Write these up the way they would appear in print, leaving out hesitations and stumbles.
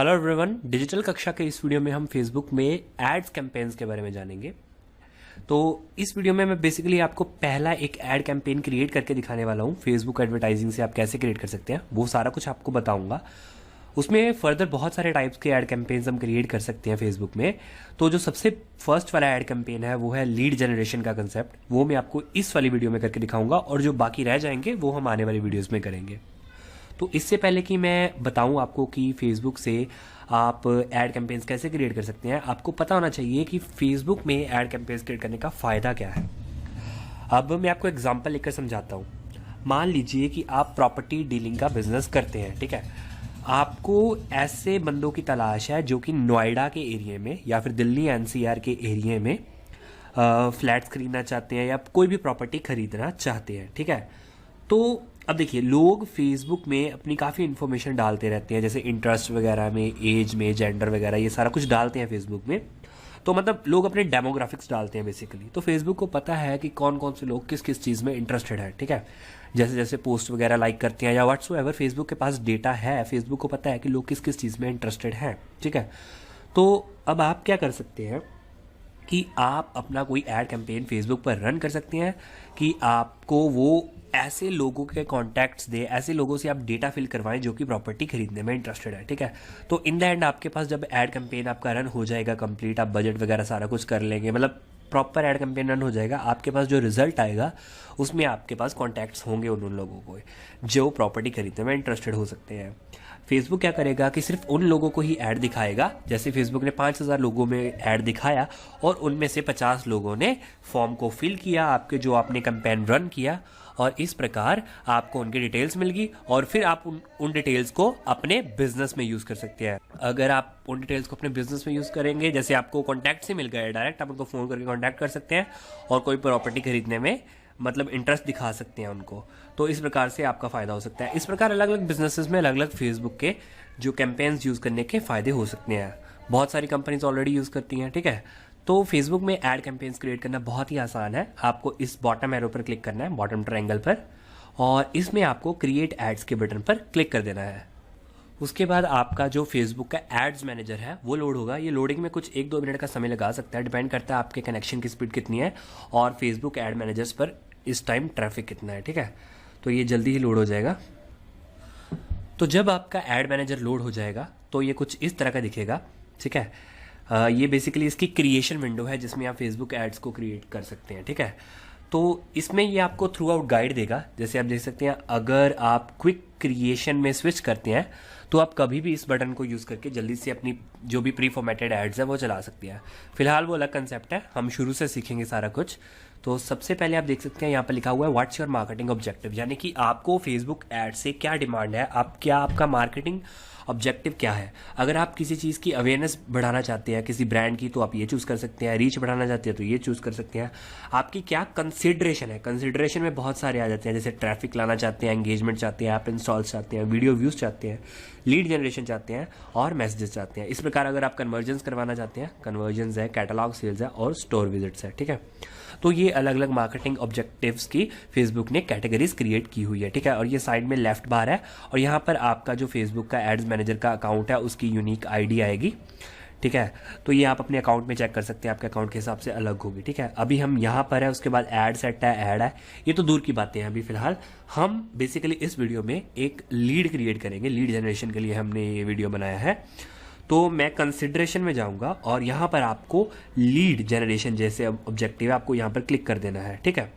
Hello everyone, digital कक्षा के इस वीडियो में हम फेसबुक में एड्स कैंपेन्स के बारे में जानेंगे। तो इस वीडियो में मैं बेसिकली आपको पहला एक एड कैंपेन क्रिएट करके दिखाने वाला हूँ। फेसबुक एडवर्टाइजिंग से आप कैसे क्रिएट कर सकते हैं वो सारा कुछ आपको बताऊंगा। उसमें फर्दर बहुत सारे टाइप्स के एड कैंपेन्स हम क्रिएट कर सकते हैं फेसबुक में। तो जो सबसे फर्स्ट वाला एड कैंपेन है वो है लीड जनरेशन का कंसेप्ट। वो मैं आपको इस वाली वीडियो में करके दिखाऊंगा और जो बाकी रह जाएंगे वो हम आने वाली वीडियोज़ में करेंगे। तो इससे पहले कि मैं बताऊं आपको कि फेसबुक से आप एड कैंपेन्स कैसे क्रिएट कर सकते हैं, आपको पता होना चाहिए कि फेसबुक में एड कैंपेन्स क्रिएट करने का फ़ायदा क्या है। अब मैं आपको एग्जांपल लेकर समझाता हूं। मान लीजिए कि आप प्रॉपर्टी डीलिंग का बिजनेस करते हैं, ठीक है। आपको ऐसे बंदों की तलाश है जो कि नोएडा के एरिया में या फिर दिल्ली एनसीआर के एरिया में फ्लैट्स खरीदना चाहते हैं या कोई भी प्रॉपर्टी खरीदना चाहते हैं, ठीक है। तो अब देखिए, लोग फेसबुक में अपनी काफ़ी इन्फॉर्मेशन डालते रहते हैं, जैसे इंटरेस्ट वगैरह में, एज में, जेंडर वगैरह, ये सारा कुछ डालते हैं फेसबुक में। तो मतलब लोग अपने डेमोग्राफिक्स डालते हैं बेसिकली। तो फेसबुक को पता है कि कौन कौन से लोग किस किस चीज़ में इंटरेस्टेड है, ठीक है। जैसे जैसे पोस्ट वगैरह लाइक करते हैं या व्हाट्सएवर, फेसबुक के पास डेटा है, फेसबुक को पता है कि लोग किस किस चीज़ में इंटरेस्टेड हैं, ठीक है। तो अब आप क्या कर सकते हैं कि आप अपना कोई एड कैंपेन फेसबुक पर रन कर सकते हैं कि आपको वो ऐसे लोगों के कॉन्टैक्ट्स दे, ऐसे लोगों से आप डेटा फिल करवाएं जो कि प्रॉपर्टी खरीदने में इंटरेस्टेड है, ठीक है। तो इन द एंड आपके पास जब एड कैंपेन आपका रन हो जाएगा कंप्लीट, आप बजट वगैरह सारा कुछ कर लेंगे, मतलब प्रॉपर एड कैंपेन रन हो जाएगा, आपके पास जो रिजल्ट आएगा उसमें आपके पास कॉन्टैक्ट्स होंगे उन लोगों को जो प्रॉपर्टी खरीदने में इंटरेस्टेड हो सकते हैं। फेसबुक क्या करेगा कि सिर्फ उन लोगों को ही ऐड दिखाएगा। जैसे फेसबुक ने 5000 लोगों में ऐड दिखाया और उनमें से 50 लोगों ने फॉर्म को फिल किया, आपके जो आपने कैंपेन रन किया, और इस प्रकार आपको उनकी डिटेल्स मिल गई और फिर आप उन डिटेल्स को अपने बिजनेस में यूज़ कर सकते हैं। अगर आप उन डिटेल्स को अपने बिजनेस में यूज़ करेंगे, जैसे आपको कॉन्टैक्ट से मिल गया डायरेक्ट, आप उनको फ़ोन करके कॉन्टैक्ट कर सकते हैं और कोई प्रॉपर्टी खरीदने में मतलब इंटरेस्ट दिखा सकते हैं उनको। तो इस प्रकार से आपका फ़ायदा हो सकता है। इस प्रकार अलग अलग बिजनेसेस में अलग अलग फेसबुक के जो कैंपेन्स यूज़ करने के फ़ायदे हो सकते हैं। बहुत सारी कंपनीज ऑलरेडी यूज़ करती हैं, ठीक है। तो फेसबुक में एड कैंपेन्स क्रिएट करना बहुत ही आसान है। आपको इस बॉटम एरो पर क्लिक करना है, बॉटम ट्रायंगल पर, और इसमें आपको क्रिएट एड्स के बटन पर क्लिक कर देना है। उसके बाद आपका जो फेसबुक का एड्स मैनेजर है वो लोड होगा। ये लोडिंग में कुछ 1-2 मिनट का समय लगा सकता है, डिपेंड करता है आपके कनेक्शन की स्पीड कितनी है और फेसबुक एड मैनेजर्स पर इस टाइम ट्रैफिक कितना है, ठीक है। तो ये जल्दी ही लोड हो जाएगा। तो जब आपका एड मैनेजर लोड हो जाएगा तो ये कुछ इस तरह का दिखेगा, ठीक है। ये बेसिकली इसकी क्रिएशन विंडो है जिसमें आप फेसबुक एड्स को क्रिएट कर सकते हैं, ठीक है। तो इसमें ये आपको थ्रू आउट गाइड देगा। जैसे आप देख सकते हैं, अगर आप क्विक क्रिएशन में स्विच करते हैं तो आप कभी भी इस बटन को यूज़ करके जल्दी से अपनी जो भी प्री फॉर्मेटेड एड्स है वो चला सकते हैं। फिलहाल वो अलग कंसेप्ट है, हम शुरू से सीखेंगे सारा कुछ। तो सबसे पहले आप देख सकते हैं यहाँ पर लिखा हुआ है व्हाट्स योर मार्केटिंग ऑब्जेक्टिव, यानी कि आपको फेसबुक एड से क्या डिमांड है, आपका मार्केटिंग ऑब्जेक्टिव क्या है। अगर आप किसी चीज़ की अवेयरनेस बढ़ाना चाहते हैं किसी ब्रांड की, तो आप ये चूज़ कर सकते हैं। रीच बढ़ाना चाहते हैं तो ये चूज़ कर सकते हैं। आपकी क्या कंसिडरेशन है, कंसिडरेशन में बहुत सारे आ जाते हैं, जैसे ट्रैफिक लाना चाहते हैं, एंगेजमेंट चाहते हैं, ऐप इंस्टॉल्स चाहते हैं, वीडियो व्यूज़ चाहते हैं, लीड जनरेशन चाहते हैं और मैसेजेस चाहते हैं। इस प्रकार अगर आप कन्वर्जन्स करवाना चाहते हैं, कन्वर्जन्स है, कैटलॉग सेल्स है और स्टोर विजिट्स है, ठीक है। तो ये अलग अलग मार्केटिंग ऑब्जेक्टिव्स की फेसबुक ने कैटेगरीज क्रिएट की हुई है, ठीक है। और ये साइड में लेफ्ट बार है और यहाँ पर आपका जो फेसबुक का एड्स मैनेजर का अकाउंट है उसकी यूनिक आईडी आएगी, ठीक है। तो ये आप अपने अकाउंट में चेक कर सकते हैं, आपके अकाउंट के हिसाब से अलग होगी, ठीक है। अभी हम यहाँ पर है, उसके बाद एड सेट है, ऐड है, ये तो दूर की बातें हैं। अभी फिलहाल हम बेसिकली इस वीडियो में एक लीड क्रिएट करेंगे। लीड जनरेशन के लिए हमने ये वीडियो बनाया है। तो मैं कंसिडरेशन में जाऊंगा और यहाँ पर आपको लीड जनरेशन जैसे ऑब्जेक्टिव है, आपको यहाँ पर क्लिक कर देना है, ठीक है।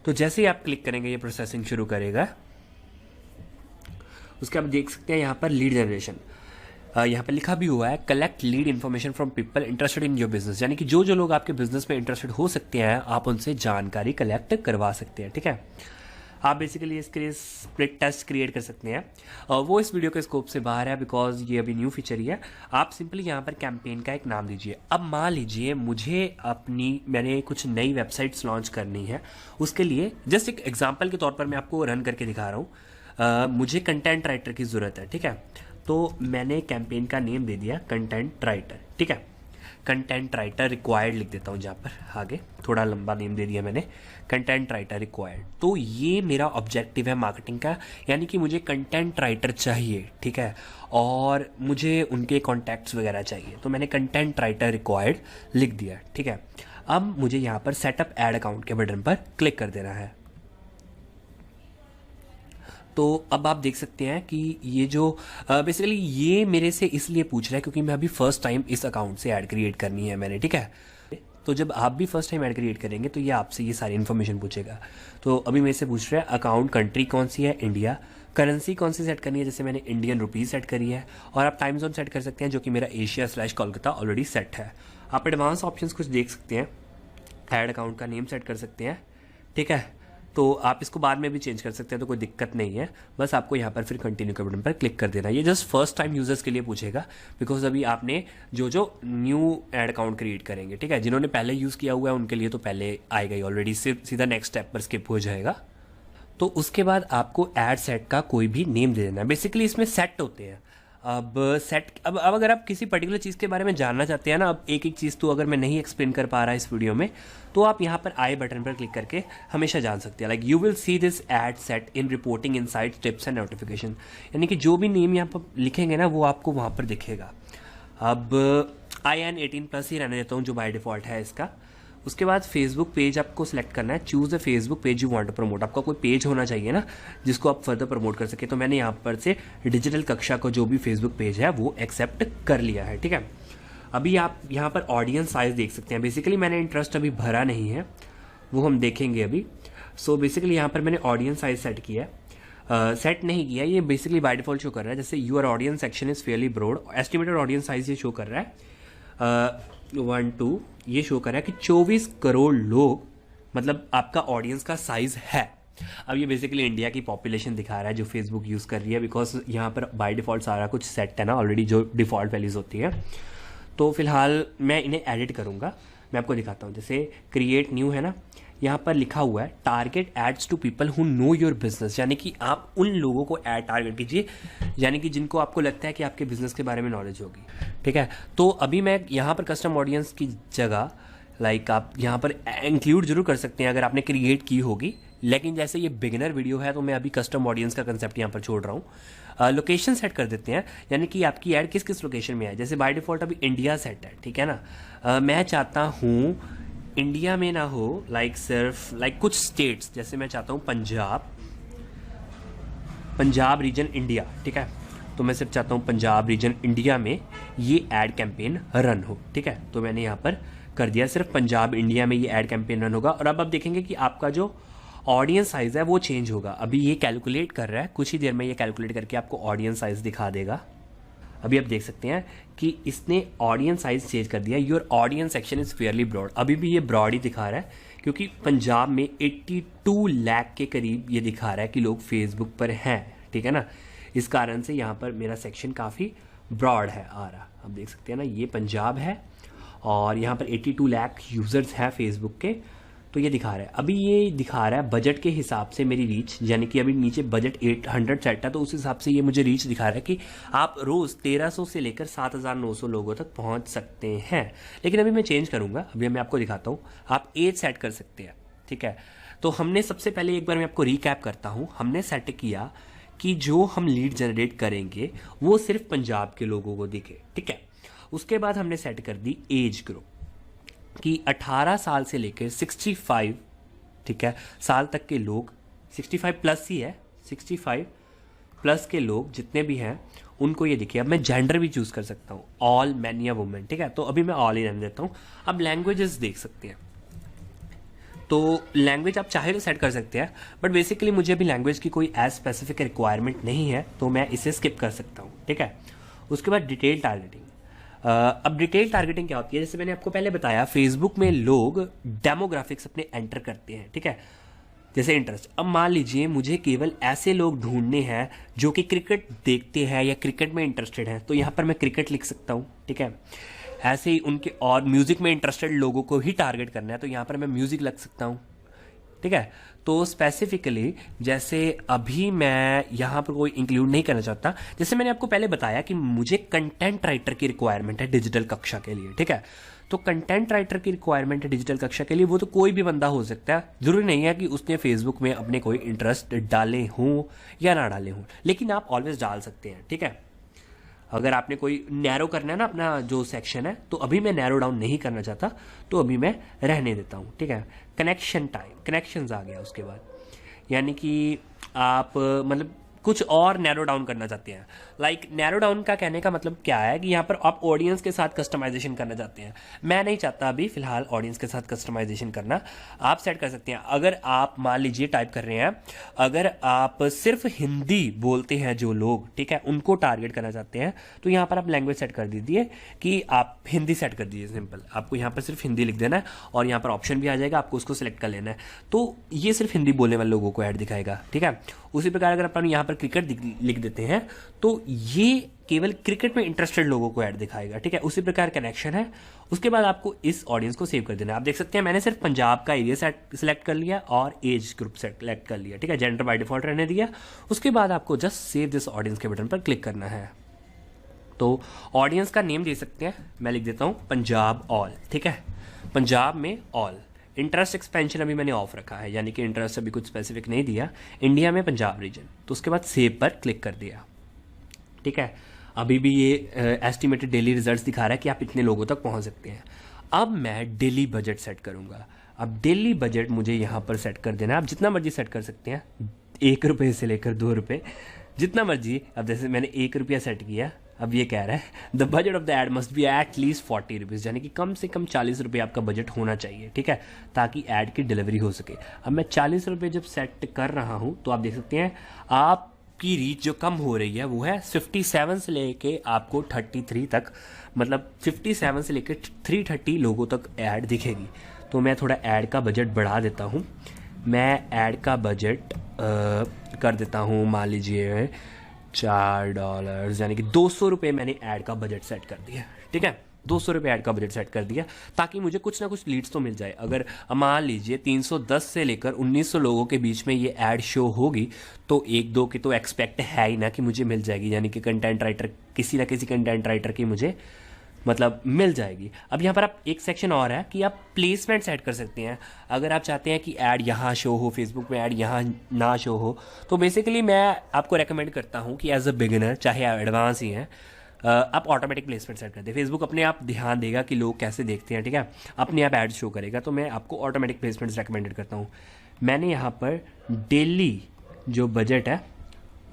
तो जैसे ही आप क्लिक करेंगे ये प्रोसेसिंग शुरू करेगा। उसके बाद देख सकते हैं यहाँ पर लीड जनरेशन, यहाँ पर लिखा भी हुआ है collect lead information from people interested in your business, यानी कि जो जो लोग आपके बिजनेस में इंटरेस्टेड हो सकते हैं आप उनसे जानकारी कलेक्ट करवा सकते हैं, ठीक है। आप बेसिकली इसके लिए स्प्लिट टेस्ट क्रिएट कर सकते हैं और वो इस वीडियो के स्कोप से बाहर है बिकॉज ये अभी न्यू फीचर ही है। आप सिंपली यहाँ पर कैंपेन का एक नाम दीजिए। अब मान लीजिए मैंने कुछ नई वेबसाइट्स लॉन्च करनी है, उसके लिए जस्ट एक एग्जांपल के तौर पर मैं आपको रन करके दिखा रहा हूँ। मुझे कंटेंट राइटर की ज़रूरत है, ठीक है। तो मैंने कैंपेन का नेम दे दिया कंटेंट राइटर, ठीक है। कंटेंट राइटर रिक्वायर्ड लिख देता हूँ जहाँ पर आगे, थोड़ा लंबा नेम दे दिया मैंने, कंटेंट राइटर रिक्वायर्ड। तो ये मेरा ऑब्जेक्टिव है मार्केटिंग का, यानी कि मुझे कंटेंट राइटर चाहिए, ठीक है, और मुझे उनके कॉन्टैक्ट्स वगैरह चाहिए, तो मैंने कंटेंट राइटर रिक्वायर्ड लिख दिया, ठीक है। अब मुझे यहाँ पर सेटअप एड अकाउंट के बटन पर क्लिक कर देना है। तो अब आप देख सकते हैं कि ये जो बेसिकली ये मेरे से इसलिए पूछ रहा है क्योंकि मैं अभी फर्स्ट टाइम इस अकाउंट से ऐड क्रिएट करनी है मैंने, ठीक है। तो जब आप भी फर्स्ट टाइम ऐड क्रिएट करेंगे तो ये आपसे ये सारी इन्फॉर्मेशन पूछेगा। तो अभी मेरे से पूछ रहा है अकाउंट कंट्री कौन सी है, इंडिया, करेंसी कौन सी सेट करनी है, जैसे मैंने इंडियन रुपीज़ सेट करी है, और आप टाइम जोन सेट कर सकते हैं जो कि मेरा एशिया/कोलकाता ऑलरेडी सेट है। आप एडवांस ऑप्शंस कुछ देख सकते हैं, ऐड अकाउंट का नेम सेट कर सकते हैं, ठीक है। तो आप इसको बाद में भी चेंज कर सकते हैं, तो कोई दिक्कत नहीं है। बस आपको यहाँ पर फिर कंटिन्यू के बटन पर क्लिक कर देना है। ये जस्ट फर्स्ट टाइम यूजर्स के लिए पूछेगा, बिकॉज अभी आपने जो न्यू ऐड अकाउंट क्रिएट करेंगे, ठीक है, जिन्होंने पहले यूज़ किया हुआ है उनके लिए तो पहले आएगा ही ऑलरेडी, सिर्फ सीधा नेक्स्ट स्टेप पर स्किप हो जाएगा। तो उसके बाद आपको ऐड सेट का कोई भी नेम दे देना है। बेसिकली इसमें सेट होते हैं। अब अगर आप किसी पर्टिकुलर चीज़ के बारे में जानना चाहते हैं ना, अब एक एक चीज़ तो अगर मैं नहीं एक्सप्लेन कर पा रहा इस वीडियो में, तो आप यहाँ पर आई बटन पर क्लिक करके हमेशा जान सकते हैं। Like you will see this ad set in reporting insights tips and notification, यानी कि जो भी नेम यहाँ पर लिखेंगे ना वो आपको वहाँ पर दिखेगा। अब IN 18+ ही रहने देता हूँ जो बाय डिफ़ॉल्ट है इसका। उसके बाद फेसबुक पेज आपको सिलेक्ट करना है, choose the Facebook page you want to promote. आपका कोई पेज होना चाहिए ना जिसको आप फर्दर प्रमोट कर सके। तो मैंने यहाँ पर से डिजिटल कक्षा का जो भी फेसबुक पेज है वो एक्सेप्ट कर लिया है, ठीक है। अभी आप यहाँ पर ऑडियंस साइज देख सकते हैं। बेसिकली मैंने इंटरेस्ट अभी भरा नहीं है, वो हम देखेंगे अभी। सो बेसिकली यहाँ पर मैंने ऑडियंस साइज सेट किया है, सेट नहीं किया, ये बेसिकली बाय डिफॉल्ट शो कर रहा है। जैसे your audience section is fairly broad, estimated audience size ये शो कर रहा है 1 2, ये शो कर रहा है कि 24 करोड़ लोग, मतलब आपका ऑडियंस का साइज है। अब ये बेसिकली इंडिया की पॉपुलेशन दिखा रहा है जो फेसबुक यूज़ कर रही है, बिकॉज यहाँ पर बाय डिफ़ॉल्ट सारा कुछ सेट है ना ऑलरेडी, जो डिफ़ॉल्ट वैल्यूज होती है। तो फिलहाल मैं इन्हें एडिट करूँगा, मैं आपको दिखाता हूँ। जैसे क्रिएट न्यू है ना, यहाँ पर लिखा हुआ है target ads to people who know your business, यानी कि आप उन लोगों को ऐड टारगेट कीजिए, यानी कि जिनको आपको लगता है कि आपके बिजनेस के बारे में नॉलेज होगी, ठीक है। तो अभी मैं यहाँ पर कस्टम ऑडियंस की जगह लाइक आप यहाँ पर इंक्लूड जरूर कर सकते हैं अगर आपने क्रिएट की होगी, लेकिन जैसे ये बिगिनर वीडियो है तो मैं अभी कस्टम ऑडियंस का कंसेप्ट यहाँ पर छोड़ रहा हूँ। लोकेशन सेट कर देते हैं, यानी कि आपकी ऐड किस किस लोकेशन में है। जैसे बाय डिफॉल्ट अभी इंडिया सेट है, ठीक है ना। मैं चाहता हूँ इंडिया में ना हो, लाइक सिर्फ लाइक कुछ स्टेट्स, जैसे मैं चाहता हूँ पंजाब रीजन इंडिया, ठीक है। तो मैं सिर्फ चाहता हूँ पंजाब रीजन इंडिया में ये ऐड कैंपेन रन हो, ठीक है। तो मैंने यहाँ पर कर दिया, सिर्फ पंजाब इंडिया में ये ऐड कैंपेन रन होगा। और अब आप देखेंगे कि आपका जो ऑडियंस साइज है वो चेंज होगा। अभी ये कैलकुलेट कर रहा है, कुछ ही देर में ये कैलकुलेट करके आपको ऑडियंस साइज दिखा देगा। अभी आप देख सकते हैं कि इसने ऑडियंस साइज चेंज कर दिया। Your audience section is fairly broad, अभी भी ये ब्रॉड ही दिखा रहा है क्योंकि पंजाब में 82 लाख के करीब ये दिखा रहा है कि लोग फेसबुक पर हैं, ठीक है ना। इस कारण से यहाँ पर मेरा सेक्शन काफ़ी ब्रॉड है आ रहा। आप देख सकते हैं ना, ये पंजाब है और यहाँ पर 82 लाख यूज़र्स हैं फेसबुक के, तो ये दिखा रहा है। अभी ये दिखा रहा है बजट के हिसाब से मेरी रीच, यानी कि अभी नीचे बजट 800 सेट है, तो उस हिसाब से ये मुझे रीच दिखा रहा है कि आप रोज़ 1300 से लेकर 7900 लोगों तक पहुंच सकते हैं। लेकिन अभी मैं चेंज करूंगा, अभी मैं आपको दिखाता हूँ। आप एज सेट कर सकते हैं, ठीक है। तो हमने सबसे पहले एक बार मैं आपको रिकैप करता हूँ, हमने सेट किया कि जो हम लीड जनरेट करेंगे वो सिर्फ पंजाब के लोगों को दिखे, ठीक है। उसके बाद हमने सेट कर दी एज ग्रुप कि 18 साल से लेकर 65, ठीक है, साल तक के लोग, 65 प्लस ही है, 65 प्लस के लोग जितने भी हैं उनको ये दिखे। अब मैं जेंडर भी चूज़ कर सकता हूँ, ऑल मैन या वुमेन, ठीक है। तो अभी मैं ऑल ही रहने देता हूँ। अब लैंग्वेजेस देख सकते हैं, तो लैंग्वेज आप चाहे तो सेट कर सकते हैं, बट बेसिकली मुझे अभी लैंग्वेज की कोई एज स्पेसिफिक रिक्वायरमेंट नहीं है, तो मैं इसे स्किप कर सकता हूँ, ठीक है। उसके बाद डिटेल टारगेटिंग। अब डिटेल टारगेटिंग क्या होती है, जैसे मैंने आपको पहले बताया फेसबुक में लोग डेमोग्राफिक्स अपने एंटर करते हैं, ठीक है। जैसे इंटरेस्ट, अब मान लीजिए मुझे केवल ऐसे लोग ढूंढने हैं जो कि क्रिकेट देखते हैं या क्रिकेट में इंटरेस्टेड हैं, तो यहाँ पर मैं क्रिकेट लिख सकता हूँ, ठीक है। ऐसे ही उनके और म्यूजिक में इंटरेस्टेड लोगों को ही टारगेट करना है, तो यहाँ पर मैं म्यूजिक लग सकता हूँ। ठीक है। तो स्पेसिफिकली जैसे अभी मैं यहाँ पर कोई इंक्लूड नहीं करना चाहता, जैसे मैंने आपको पहले बताया कि मुझे कंटेंट राइटर की रिक्वायरमेंट है डिजिटल कक्षा के लिए, ठीक है। तो कंटेंट राइटर की रिक्वायरमेंट है डिजिटल कक्षा के लिए, वो तो कोई भी बंदा हो सकता है, जरूरी नहीं है कि उसने फेसबुक में अपने कोई इंटरेस्ट डाले हों या ना डाले हों, लेकिन आप ऑलवेज डाल सकते हैं, ठीक है। अगर आपने कोई नैरो करना है ना अपना जो सेक्शन है, तो अभी मैं नैरो डाउन नहीं करना चाहता, तो अभी मैं रहने देता हूँ, ठीक है। कनेक्शन टाइप, कनेक्शंस आ गया उसके बाद, यानी कि आप मतलब कुछ और नैरो डाउन करना चाहते हैं। लाइक नैरो डाउन का कहने का मतलब क्या है कि यहाँ पर आप ऑडियंस के साथ कस्टमाइजेशन करना चाहते हैं। मैं नहीं चाहता अभी फिलहाल ऑडियंस के साथ कस्टमाइजेशन करना, आप सेट कर सकते हैं। अगर आप मान लीजिए टाइप कर रहे हैं, अगर आप सिर्फ हिंदी बोलते हैं जो लोग, ठीक है, उनको टारगेट करना चाहते हैं, तो यहाँ पर आप लैंग्वेज सेट कर दीजिए कि आप हिंदी सेट कर दीजिए। सिंपल, आपको यहाँ पर सिर्फ हिंदी लिख देना है और यहाँ पर ऑप्शन भी आ जाएगा, आपको उसको सिलेक्ट कर लेना है। तो ये सिर्फ हिंदी बोलने वाले लोगों को ऐड दिखाएगा, ठीक है। उसी प्रकार अगर अपन यहाँ पर क्रिकेट लिख देते हैं, तो ये केवल क्रिकेट में इंटरेस्टेड लोगों को ऐड दिखाएगा, ठीक है। उसी प्रकार कनेक्शन है। उसके बाद आपको इस ऑडियंस को सेव कर देना है। आप देख सकते हैं मैंने सिर्फ पंजाब का एरिया सेलेक्ट कर लिया और एज ग्रुप सेलेक्ट कर लिया, ठीक है। जेंडर बाय डिफॉल्ट रहने दिया। उसके बाद आपको जस्ट सेव दिस ऑडियंस के बटन पर क्लिक करना है। तो ऑडियंस का नेम दे सकते हैं, मैं लिख देता हूं पंजाब ऑल, ठीक है। पंजाब में ऑल। इंटरेस्ट एक्सपेंशन अभी मैंने ऑफ रखा है, यानी कि इंटरेस्ट अभी कुछ स्पेसिफिक नहीं दिया। इंडिया में पंजाब रीजन, तो उसके बाद सेव पर क्लिक कर दिया, ठीक है। अभी भी ये एस्टिमेटेड डेली रिजल्ट्स दिखा रहा है कि आप इतने लोगों तक पहुंच सकते हैं। अब मैं डेली बजट सेट करूंगा। अब डेली बजट मुझे यहाँ पर सेट कर देना है। आप जितना मर्जी सेट कर सकते हैं, 1 रुपये से लेकर 2 रुपये, जितना मर्जी। अब जैसे मैंने 1 रुपया सेट किया, अब ये कह रहा है the budget of the ad must be at least 40 rupees, यानी कि कम से कम 40 रुपये आपका बजट होना चाहिए, ठीक है, ताकि ऐड की डिलीवरी हो सके। अब मैं 40 रुपये जब सेट कर रहा हूँ, तो आप देख सकते हैं आपकी रीच जो कम हो रही है वो है 57 से लेके आपको 33 तक, मतलब 57 से लेकर 330 लोगों तक ऐड दिखेगी। तो मैं थोड़ा ऐड का बजट बढ़ा देता हूँ। मैं ऐड का बजट कर देता हूँ, मान लीजिए $4, यानी कि 200 रुपये मैंने ऐड का बजट सेट कर दिया, ठीक है। 200 रुपये ऐड का बजट सेट कर दिया, ताकि मुझे कुछ ना कुछ लीड्स तो मिल जाए। अगर मान लीजिए 310 से लेकर 1900 लोगों के बीच में ये ऐड शो होगी, तो 1-2 की तो एक्सपेक्ट है ही ना कि मुझे मिल जाएगी, यानी कि कंटेंट राइटर, किसी ना किसी कंटेंट राइटर की मुझे मतलब मिल जाएगी। अब यहाँ पर आप एक सेक्शन और है कि आप प्लेसमेंट सेट कर सकते हैं। अगर आप चाहते हैं कि ऐड यहाँ शो हो, फेसबुक में ऐड यहाँ ना शो हो, तो बेसिकली मैं आपको रेकमेंड करता हूँ कि एज अ बिगिनर, चाहे आप एडवांस ही हैं, आप ऑटोमेटिक प्लेसमेंट सेट कर दें। फेसबुक अपने आप ध्यान देगा कि लोग कैसे देखते हैं, ठीक है, अपने आप ऐड शो करेगा। तो मैं आपको ऑटोमेटिक प्लेसमेंट्स रेकमेंडेड करता हूँ। मैंने यहाँ पर डेली जो बजट है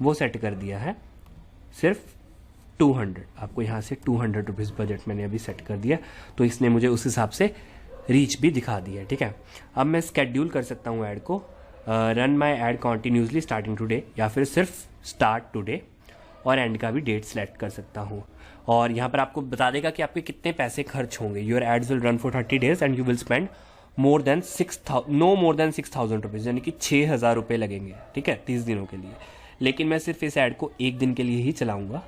वो सेट कर दिया है सिर्फ 200। आपको यहाँ से 200 रुपीज़ बजट मैंने अभी सेट कर दिया, तो इसने मुझे उस हिसाब से रीच भी दिखा दी है, ठीक है। अब मैं स्केड्यूल कर सकता हूँ ऐड को, रन माई ऐड कॉन्टीन्यूसली स्टार्टिंग टुडे, या फिर सिर्फ स्टार्ट टुडे, और एंड का भी डेट सेलेक्ट कर सकता हूँ। और यहाँ पर आपको बता देगा कि आपके कितने पैसे खर्च होंगे। Your ads will run for 30 days and you will spend no more than 6,000 rupees, यानी कि 6,000 रुपये लगेंगे, ठीक है, 30 दिनों के लिए। लेकिन मैं सिर्फ इस ऐड को 1 दिन के लिए ही चलाऊँगा,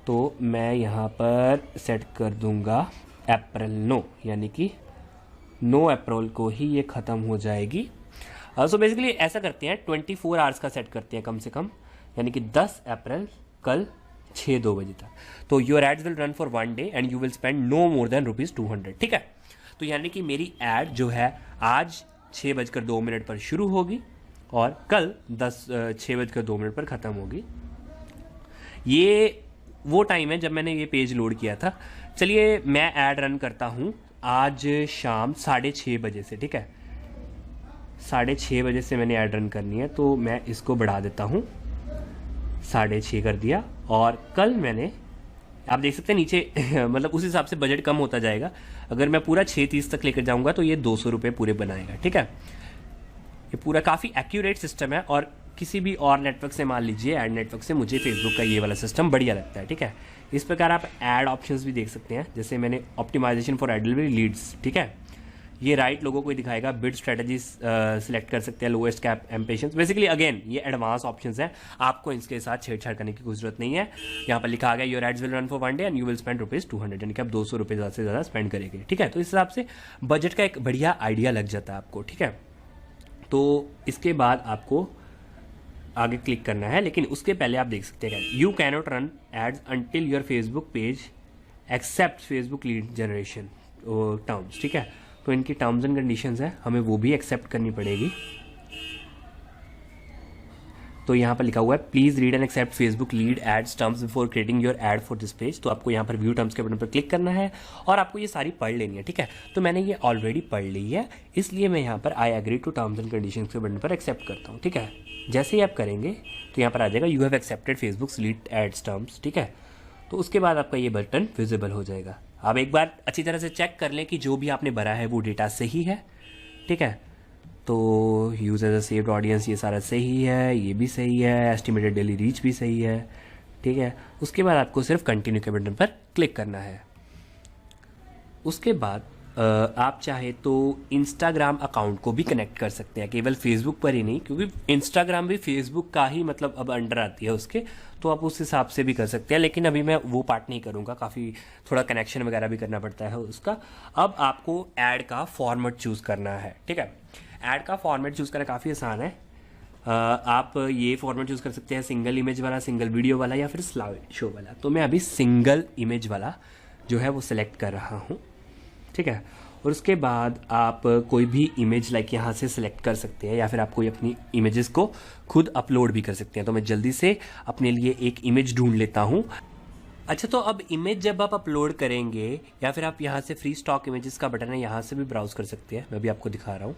तो मैं यहाँ पर सेट कर दूंगा अप्रैल 9, यानी कि 9 अप्रैल को ही ये ख़त्म हो जाएगी। सो बेसिकली ऐसा करते हैं, 24 आवर्स का सेट करते हैं कम से कम, यानी कि 10 अप्रैल कल 6-2 बजे तक। तो your ads will run for 1 day and you will spend no more than ₹200, ठीक है। तो यानी कि मेरी ऐड जो है आज 6:02 पर शुरू होगी और कल 6:02 पर ख़त्म होगी। ये वो टाइम है जब मैंने ये पेज लोड किया था। चलिए मैं ऐड रन करता हूँ आज शाम 6:30 बजे से, ठीक है। 6:30 बजे से मैंने ऐड रन करनी है, तो मैं इसको बढ़ा देता हूँ, 6:30 कर दिया। और कल मैंने, आप देख सकते हैं नीचे मतलब उस हिसाब से बजट कम होता जाएगा। अगर मैं पूरा 6:30 तक लेकर जाऊँगा तो ये 200 रुपये पूरे बनाएगा, ठीक है। ये पूरा काफ़ी एक्यूरेट सिस्टम है, और किसी भी और नेटवर्क से, मान लीजिए ऐड नेटवर्क से, मुझे फेसबुक का ये वाला सिस्टम बढ़िया लगता है, ठीक है। इस प्रकार आप ऐड ऑप्शंस भी देख सकते हैं, जैसे मैंने optimisation for ad delivery leads, ठीक है, ये राइट लोगों को दिखाएगा। बिड स्ट्रेटजीज सिलेक्ट कर सकते हैं, लोएस्ट कैप एम्पेशंस। बेसिकली अगेन ये एडवांस ऑप्शंस हैं, आपको इसके साथ छेड़छाड़ करने की कोई जरूरत नहीं है। यहाँ पर लिखा गया your ads will run for 1 day and you will spend ₹200, यानी कि आप 200 रुपये ज़्यादा से ज़्यादा स्पेंड करेंगे, ठीक है। तो इस हिसाब से बजट का एक बढ़िया आइडिया लग जाता है आपको, ठीक है। तो इसके बाद आपको आगे क्लिक करना है, लेकिन उसके पहले आप देख सकते हैं you cannot run ads until your Facebook page accept Facebook lead generation terms. ठीक है, तो इनकी टर्म्स एंड कंडीशंस है, हमें वो भी एक्सेप्ट करनी पड़ेगी। तो यहाँ पर लिखा हुआ है please read and accept Facebook lead ads terms before creating your ad for this page. तो आपको यहाँ पर व्यू टर्म्स के बटन पर क्लिक करना है और आपको ये सारी पढ़ लेनी है। ठीक है, तो मैंने ये ऑलरेडी पढ़ ली है, इसलिए मैं यहाँ पर I agree to terms and condition के बटन पर एक्सेप्ट करता हूँ। ठीक है, जैसे ही आप करेंगे तो यहाँ पर आ जाएगा you have accepted Facebook lead ads terms. ठीक है, तो उसके बाद आपका ये बटन विजिबल हो जाएगा। आप एक बार अच्छी तरह से चेक कर लें कि जो भी आपने भरा है वो डेटा सही है। ठीक है, तो use as a saved audience ये सारा सही है, ये भी सही है, एस्टिमेटेड डेली रीच भी सही है। ठीक है, उसके बाद आपको सिर्फ कंटिन्यू के बटन पर क्लिक करना है। उसके बाद आप चाहे तो इंस्टाग्राम अकाउंट को भी कनेक्ट कर सकते हैं, केवल फेसबुक पर ही नहीं, क्योंकि इंस्टाग्राम भी फेसबुक का ही मतलब अब अंडर आती है उसके, तो आप उस हिसाब से भी कर सकते हैं। लेकिन अभी मैं वो पार्ट नहीं करूँगा, काफ़ी थोड़ा कनेक्शन वगैरह भी करना पड़ता है उसका। अब आपको ऐड का फॉर्मेट चूज़ करना है। ठीक है, ऐड का फॉर्मेट चूज़ करना काफ़ी आसान है। आप ये फॉर्मेट चूज़ कर सकते हैं सिंगल इमेज वाला, सिंगल वीडियो वाला, या फिर स्लाइड शो वाला। तो मैं अभी सिंगल इमेज वाला जो है वो सिलेक्ट कर रहा हूँ। ठीक है, और उसके बाद आप कोई भी इमेज लाइक यहाँ से सिलेक्ट कर सकते हैं, या फिर आप कोई अपनी इमेजेस को खुद अपलोड भी कर सकते हैं। तो मैं जल्दी से अपने लिए एक इमेज ढूंढ लेता हूँ। अच्छा, तो अब इमेज जब आप अपलोड करेंगे, या फिर आप यहाँ से फ्री स्टॉक इमेजेस का बटन है, यहाँ से भी ब्राउज कर सकते हैं। मैं भी आपको दिखा रहा हूँ।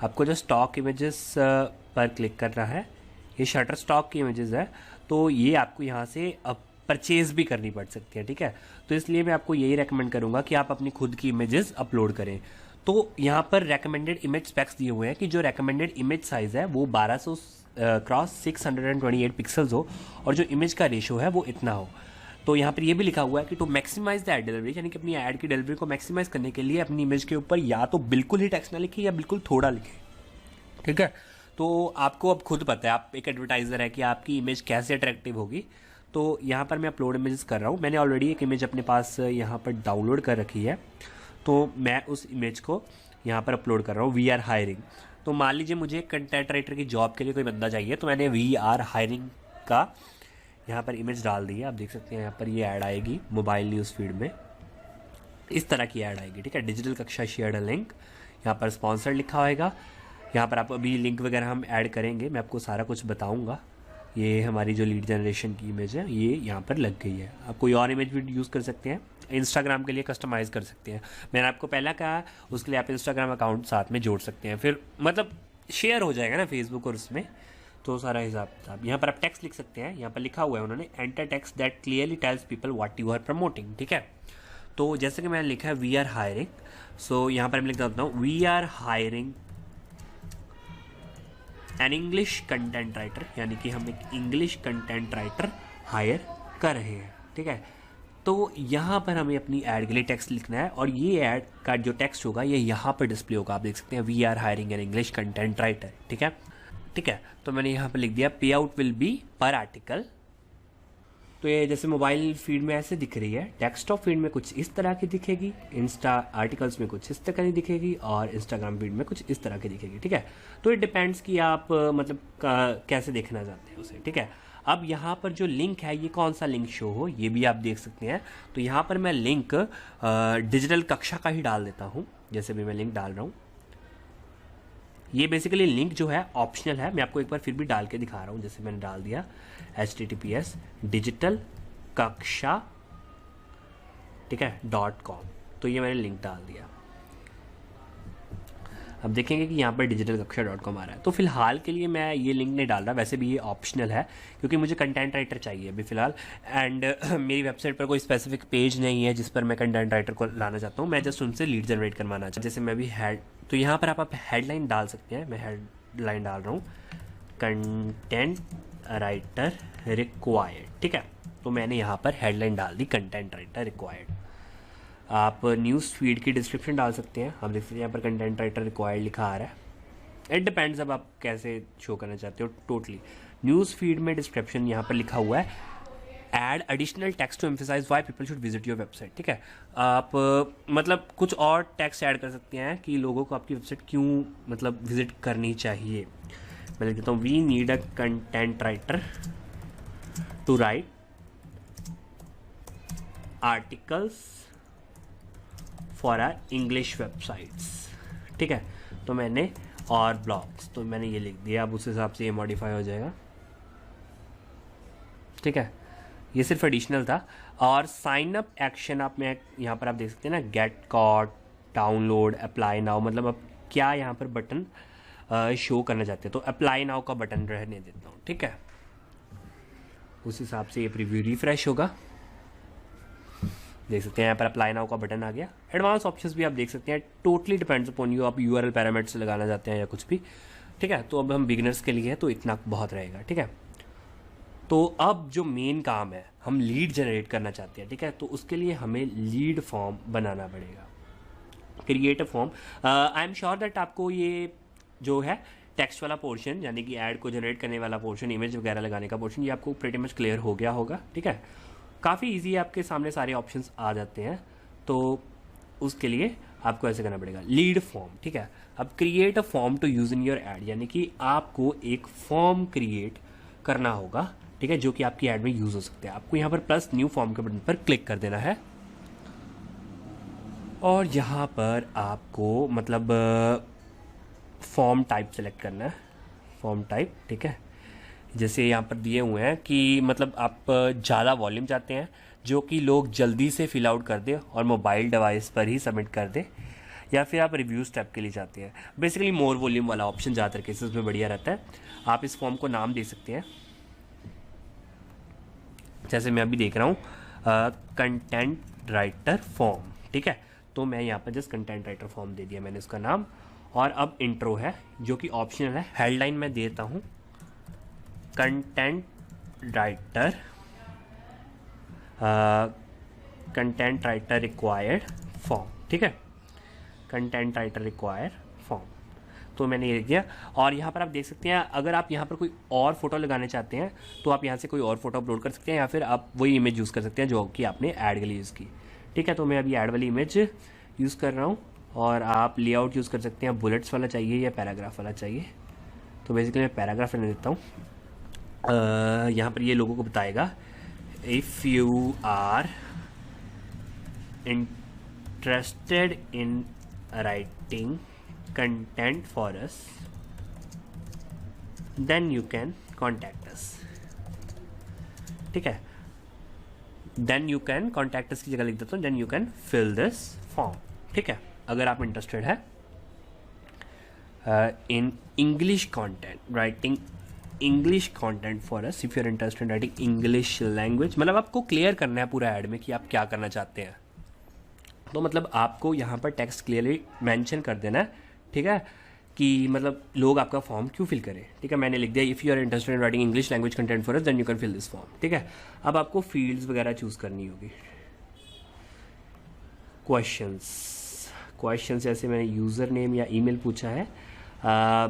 आपको जो स्टॉक इमेजेस पर क्लिक करना है, ये शटर स्टॉक की इमेजेस है, तो ये आपको यहाँ से अब परचेज भी करनी पड़ सकती है। ठीक है, तो इसलिए मैं आपको यही रेकमेंड करूँगा कि आप अपनी खुद की इमेजेस अपलोड करें। तो यहाँ पर रेकमेंडेड इमेज स्पेक्स दिए हुए हैं कि जो रेकमेंडेड इमेज साइज़ है वो 1200 क्रॉस 628 पिक्सल्स हो, और जो इमेज का रेशो है वो इतना हो। तो यहाँ पर ये भी लिखा हुआ है कि to maximise the ad delivery, यानी कि अपनी ऐड की डिलीवरी को मैक्सिमाइज करने के लिए अपनी इमेज के ऊपर या तो बिल्कुल ही टेक्स्ट ना लिखे या बिल्कुल थोड़ा लिखे। ठीक है, तो आपको अब खुद पता है, आप एक एडवर्टाइज़र है, कि आपकी इमेज कैसे अट्रैक्टिव होगी। तो यहाँ पर मैं अपलोड इमेजेस कर रहा हूँ। मैंने ऑलरेडी एक इमेज अपने पास यहाँ पर डाउनलोड कर रखी है, तो मैं उस इमेज को यहाँ पर अपलोड कर रहा हूँ। We are hiring. तो मान लीजिए मुझे कंटेंट राइटर की जॉब के लिए कोई बंदा चाहिए, तो मैंने वी आर हायरिंग का यहाँ पर इमेज डाल दी है। आप देख सकते हैं यहाँ पर ये ऐड आएगी मोबाइल न्यूज़ फीड में, इस तरह की ऐड आएगी। ठीक है, डिजिटल कक्षा शेयर अ लिंक, यहाँ पर स्पॉन्सर्ड लिखा होएगा। यहाँ पर आप अभी लिंक वगैरह हम ऐड करेंगे, मैं आपको सारा कुछ बताऊँगा। ये हमारी जो लीड जनरेशन की इमेज है ये यहाँ पर लग गई है। आप कोई और इमेज भी यूज़ कर सकते हैं, इंस्टाग्राम के लिए कस्टमाइज़ कर सकते हैं। मैंने आपको पहला कहा, उसके लिए आप इंस्टाग्राम अकाउंट साथ में जोड़ सकते हैं, फिर मतलब शेयर हो जाएगा ना फेसबुक और उसमें, तो सारा हिसाब किताब। यहाँ पर आप टेक्स्ट लिख सकते हैं, यहाँ पर लिखा हुआ है उन्होंने enter text that clearly tells people what you are promoting. ठीक है, तो जैसे कि मैंने लिखा है वी आर हायरिंग, सो यहाँ पर मैं लिख देता हूँ we are hiring an English content writer, यानी कि हम एक इंग्लिश कंटेंट राइटर हायर कर रहे हैं। ठीक है, तो यहाँ पर हमें अपनी ऐड के लिए टेक्स्ट लिखना है, और ये ऐड का जो टेक्स्ट होगा ये यहाँ पर डिस्प्ले होगा। आप देख सकते हैं we are hiring an English content writer. ठीक है, ठीक है, तो मैंने यहाँ पर लिख दिया पे आउट विल बी पर आर्टिकल। तो ये जैसे मोबाइल फीड में ऐसे दिख रही है, डेस्कटॉप फीड में कुछ इस तरह की दिखेगी, इंस्टा आर्टिकल्स में कुछ इस तरह की दिखेगी, और इंस्टाग्राम फीड में कुछ इस तरह की दिखेगी। ठीक है, तो इट डिपेंड्स कि आप मतलब कैसे देखना चाहते हैं उसे। ठीक है, अब यहाँ पर जो लिंक है ये कौन सा लिंक शो हो ये भी आप देख सकते हैं। तो यहाँ पर मैं लिंक डिजिटल कक्षा का ही डाल देता हूँ, जैसे भी मैं लिंक डाल रहा हूँ। ये बेसिकली लिंक जो है ऑप्शनल है, मैं आपको एक बार फिर भी डाल के दिखा रहा हूँ। जैसे मैंने डाल दिया https डिजिटल कक्षा, ठीक है .com, तो ये मैंने लिंक डाल दिया। अब देखेंगे कि यहाँ पर डिजिटल कक्षा .com आ रहा है। तो फिलहाल के लिए मैं ये लिंक नहीं डाल रहा, वैसे भी ये ऑप्शनल है क्योंकि मुझे कंटेंट राइटर चाहिए अभी फ़िलहाल, एंड मेरी वेबसाइट पर कोई स्पेसिफिक पेज नहीं है जिस पर मैं कंटेंट राइटर को लाना चाहता हूँ। मैं जस्ट उनसे लीड जनरेट करवाना चाहता हूँ। जैसे मैं भी तो यहाँ पर आप हेडलाइन डाल सकते हैं। मैं हेडलाइन डाल रहा हूँ कंटेंट राइटर रिक्वायर्ड। ठीक है, तो मैंने यहाँ पर हेडलाइन डाल दी कंटेंट राइटर रिक्वायर्ड। आप न्यूज़ फीड की डिस्क्रिप्शन डाल सकते हैं। आप देख सकते हैं यहाँ पर कंटेंट राइटर रिक्वायर्ड लिखा आ रहा है। इट डिपेंड्स अब आप कैसे शो करना चाहते हो। टोटली न्यूज़ फीड में डिस्क्रिप्शन यहाँ पर लिखा हुआ है add additional text to emphasise why people should visit your website. ठीक है, आप मतलब कुछ और टेक्स्ट ऐड कर सकते हैं कि लोगों को आपकी वेबसाइट क्यों मतलब विजिट करनी चाहिए। मैं लिख देता हूँ we need a content writer to write articles for our English websites. ठीक है, तो मैंने और ब्लॉग्स तो मैंने ये लिख दिया। अब उस हिसाब से ये मॉडिफाई हो जाएगा। ठीक है, ये सिर्फ एडिशनल था। और साइन अप एक्शन आप में यहाँ पर आप देख सकते हैं ना, get caught, download, apply now, मतलब अब क्या यहाँ पर बटन शो करना चाहते हैं, तो अप्लाई नाउ का बटन रहने देता हूँ। ठीक है, उस हिसाब से ये प्रीव्यू रिफ्रेश होगा। देख सकते हैं यहाँ पर अप्लाई नाउ का बटन आ गया। एडवांस ऑप्शंस भी आप देख सकते हैं, टोटली डिपेंड्स अपॉन यू, आप यूआरएल पैरामीटर्स लगाना चाहते हैं या कुछ भी। ठीक है, तो अब हम बिगिनर्स के लिए है तो इतना बहुत रहेगा। ठीक है, तो अब जो मेन काम है, हम लीड जनरेट करना चाहते हैं। ठीक है, तो उसके लिए हमें लीड फॉर्म बनाना पड़ेगा, create a form. I am sure that आपको ये जो है टेक्स्ट वाला पोर्शन, यानी कि ऐड को जनरेट करने वाला पोर्शन, इमेज वगैरह लगाने का पोर्शन, ये आपको प्रीटी मच क्लियर हो गया होगा। ठीक है, काफ़ी इजी है, आपके सामने सारे ऑप्शंस आ जाते हैं। तो उसके लिए आपको ऐसे करना पड़ेगा, लीड फॉर्म। ठीक है, अब create a form to use in your ad, यानी कि आपको एक फॉर्म क्रिएट करना होगा। ठीक है, जो कि आपकी ऐड में यूज हो सकते हैं। आपको यहाँ पर प्लस न्यू फॉर्म के बटन पर क्लिक कर देना है और यहाँ पर आपको मतलब फॉर्म टाइप सेलेक्ट करना है, फॉर्म टाइप। ठीक है, जैसे यहाँ पर दिए हुए हैं कि मतलब आप ज़्यादा वॉल्यूम चाहते हैं जो कि लोग जल्दी से फिल आउट कर दें और मोबाइल डिवाइस पर ही सबमिट कर दें, या फिर आप रिव्यू स्टेप के लिए चाहते हैं। बेसिकली मोर वॉल्यूम वाला ऑप्शन ज़्यादातर केसेस में बढ़िया रहता है। आप इस फॉर्म को नाम दे सकते हैं, जैसे मैं अभी देख रहा हूँ कंटेंट राइटर फॉर्म। ठीक है, तो मैं यहाँ पर जस्ट कंटेंट राइटर फॉर्म दे दिया मैंने उसका नाम। और अब इंट्रो है जो कि ऑप्शनल है। हेडलाइन मैं देता हूँ कंटेंट राइटर रिक्वायर्ड फॉर्म। ठीक है, कंटेंट राइटर रिक्वायर फॉर्म, तो मैंने ये लिख दिया। और यहाँ पर आप देख सकते हैं, अगर आप यहाँ पर कोई और फोटो लगाने चाहते हैं तो आप यहाँ से कोई और फोटो अपलोड कर सकते हैं, या फिर आप वही इमेज यूज़ कर सकते हैं जो कि आपने ऐड के लिए यूज़ की। ठीक है, तो मैं अभी ऐड वाली इमेज यूज़ कर रहा हूँ। और आप लेआउट यूज़ कर सकते हैं, बुलेट्स वाला चाहिए या पैराग्राफ वाला चाहिए। तो बेसिकली मैं पैराग्राफ रहने देता हूँ। यहाँ पर ये लोगों को बताएगा, if you are interested in writing content for us then you can contact us. ठीक है, then you can contact us की जगह लिख देता हूँ then you can fill this form. ठीक है, अगर आप इंटरेस्टेड है in English content, writing English content for us, if you are interested in writing English language, मतलब आपको क्लियर करना है पूरा ऐड में कि आप क्या करना चाहते हैं। तो मतलब आपको यहाँ पर टेक्स्ट क्लियरली मेंशन कर देना है। ठीक है, कि मतलब लोग आपका फॉर्म क्यों फिल करें। ठीक है, मैंने लिख दिया if you are interested in writing English language content for us then you can fill this form. ठीक है, अब आपको फील्ड्स वगैरह चूज़ करनी होगी। क्वेश्चंस जैसे मैंने यूज़र नेम या ईमेल पूछा है,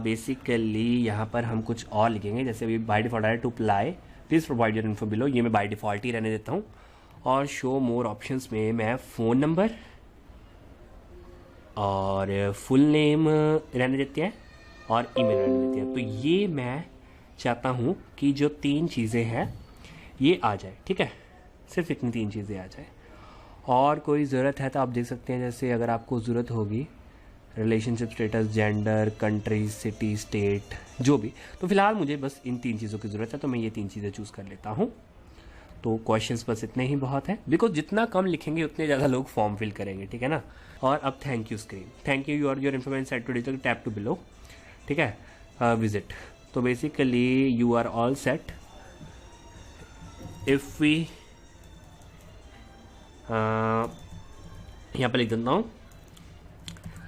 बेसिकली यहाँ पर हम कुछ और लिखेंगे, जैसे अभी बाय डिफॉल्ट है to apply please provide your info below, ये मैं बाय डिफॉल्ट ही रहने देता हूँ। और शो मोर ऑप्शंस में मैं फ़ोन नंबर और फुल नेम रहने देते हैं और ईमेल रहने देते हैं। तो ये मैं चाहता हूँ कि जो 3 चीज़ें हैं ये आ जाए। ठीक है, सिर्फ इतनी 3 चीज़ें आ जाए। और कोई ज़रूरत है तो आप देख सकते हैं, जैसे अगर आपको ज़रूरत होगी relationship status, gender, country, city, state, जो भी। तो फिलहाल मुझे बस इन 3 चीज़ों की ज़रूरत है, तो मैं ये 3 चीज़ें चूज़ कर लेता हूँ। तो क्वेश्चंस बस इतने ही बहुत हैं, बिकॉज जितना कम लिखेंगे उतने ज़्यादा लोग फॉर्म फिल करेंगे। ठीक है ना। और अब thank you screen, thank you your information set to digital tap to below. ठीक है, विजिट। तो basically you are all set. If we यहाँ पर लिख देता हूँ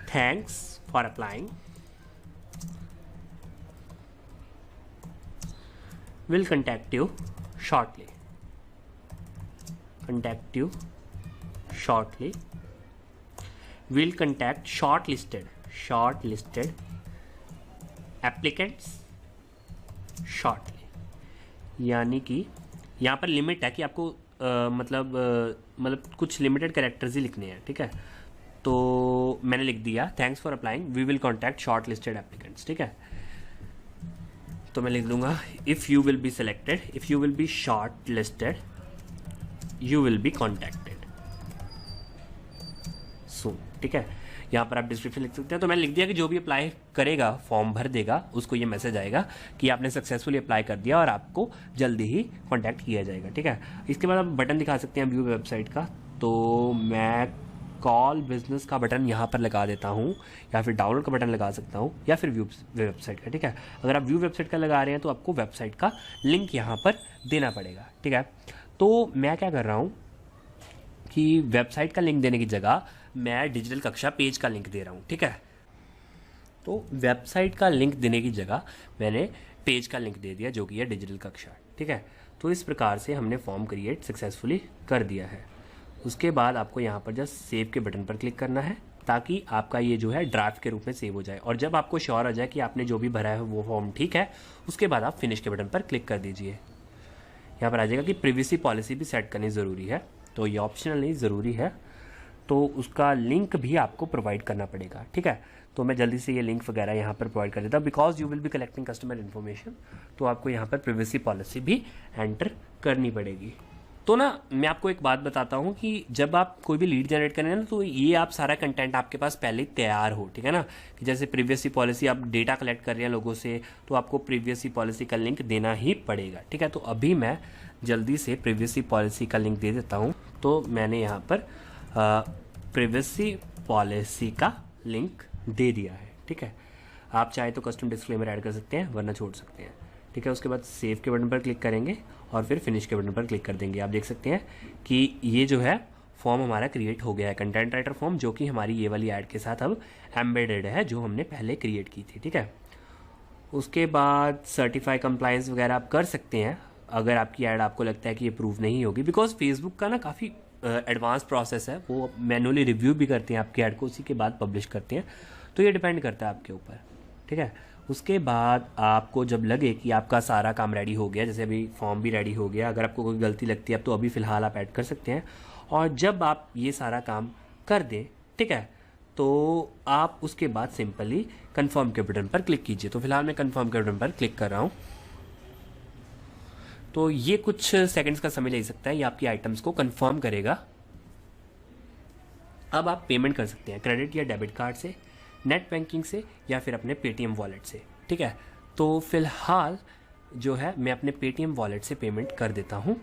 thanks for applying, will contact you shortly, will contact shortlisted applicants shortly। यानी कि यहाँ पर लिमिट है कि आपको मतलब कुछ लिमिटेड कैरेक्टर्स ही लिखने हैं, ठीक है। तो मैंने लिख दिया thanks for applying, we will contact short listed applicants, ठीक है। तो मैं लिख दूंगा if you will be selected, if you will be short listed, you will be contacted soon, ठीक है। यहाँ पर आप डिस्क्रिप्शन लिख सकते हैं। तो मैंने लिख दिया कि जो भी अप्लाई करेगा, फॉर्म भर देगा, उसको ये मैसेज आएगा कि आपने सक्सेसफुली अप्लाई कर दिया और आपको जल्दी ही कॉन्टैक्ट किया जाएगा, ठीक है। इसके बाद आप बटन दिखा सकते हैं व्यू वेबसाइट का। तो मैं कॉल बिजनेस का बटन यहाँ पर लगा देता हूँ, या फिर डाउनलोड का बटन लगा सकता हूँ, या फिर व्यू वेबसाइट का, ठीक है। अगर आप व्यू वेबसाइट का लगा रहे हैं तो आपको वेबसाइट का लिंक यहाँ पर देना पड़ेगा, ठीक है। तो मैं क्या कर रहा हूँ कि वेबसाइट का लिंक देने की जगह मैं डिजिटल कक्षा पेज का लिंक दे रहा हूँ, ठीक है। तो वेबसाइट का लिंक देने की जगह मैंने पेज का लिंक दे दिया, जो कि है डिजिटल कक्षा, ठीक है। तो इस प्रकार से हमने फॉर्म क्रिएट सक्सेसफुली कर दिया है। उसके बाद आपको यहाँ पर जस्ट सेव के बटन पर क्लिक करना है, ताकि आपका ये जो है ड्राफ्ट के रूप में सेव हो जाए। और जब आपको श्योर हो जाए कि आपने जो भी भरा है वो फॉर्म ठीक है, उसके बाद आप फिनिश के बटन पर क्लिक कर दीजिए। यहाँ पर आ जाएगा कि प्रिवेसी पॉलिसी भी सेट करनी ज़रूरी है, तो ये ऑप्शनल नहीं, ज़रूरी है। तो उसका लिंक भी आपको प्रोवाइड करना पड़ेगा, ठीक है। तो मैं जल्दी से ये लिंक वगैरह यहाँ पर प्रोवाइड कर देता हूँ। Because you will B collecting customer information, तो आपको यहाँ पर प्रिवेसी पॉलिसी भी एंटर करनी पड़ेगी। तो ना मैं आपको एक बात बताता हूँ कि जब आप कोई भी लीड जनरेट करें ना, तो ये आप सारा कंटेंट आपके पास पहले ही तैयार हो, ठीक है ना। कि जैसे प्रीवियसली पॉलिसी, आप डेटा कलेक्ट कर रहे हैं लोगों से, तो आपको प्रीवियसली पॉलिसी का लिंक देना ही पड़ेगा, ठीक है। तो अभी मैं जल्दी से प्रीवियसली पॉलिसी का लिंक दे देता हूँ। तो मैंने यहाँ पर प्रीवियसली पॉलिसी का लिंक दे दिया है, ठीक है। आप चाहे तो कस्टम डिस्क्लेमर ऐड कर सकते हैं, वरना छोड़ सकते हैं, ठीक है। उसके बाद सेव के बटन पर क्लिक करेंगे और फिर फिनिश के बटन पर क्लिक कर देंगे। आप देख सकते हैं कि ये जो है फॉर्म हमारा क्रिएट हो गया है, कंटेंट राइटर फॉर्म, जो कि हमारी ये वाली ऐड के साथ अब एम्बेडेड है, जो हमने पहले क्रिएट की थी, ठीक है। उसके बाद सर्टिफाई कंप्लायंस वगैरह आप कर सकते हैं, अगर आपकी ऐड आपको लगता है कि ये प्रूव नहीं होगी। बिकॉज फेसबुक का ना काफ़ी एडवांस प्रोसेस है, वो मैनुअली रिव्यू भी करते हैं आपकी ऐड को, उसी के बाद पब्लिश करते हैं। तो ये डिपेंड करता है आपके ऊपर, ठीक है। उसके बाद आपको जब लगे कि आपका सारा काम रेडी हो गया, जैसे अभी फॉर्म भी रेडी हो गया, अगर आपको कोई गलती लगती है अब तो अभी फ़िलहाल आप ऐड कर सकते हैं। और जब आप ये सारा काम कर दें, ठीक है, तो आप उसके बाद सिंपली कन्फर्म के बटन पर क्लिक कीजिए। तो फिलहाल मैं कन्फर्म के बटन पर क्लिक कर रहा हूँ। तो ये कुछ सेकंड्स का समय ले सकता है, ये आपकी आइटम्स को कंफर्म करेगा। अब आप पेमेंट कर सकते हैं क्रेडिट या डेबिट कार्ड से, नेट बैंकिंग से, या फिर अपने पेटीएम वॉलेट से, ठीक है। तो फिलहाल जो है मैं अपने पेटीएम वॉलेट से पेमेंट कर देता हूँ,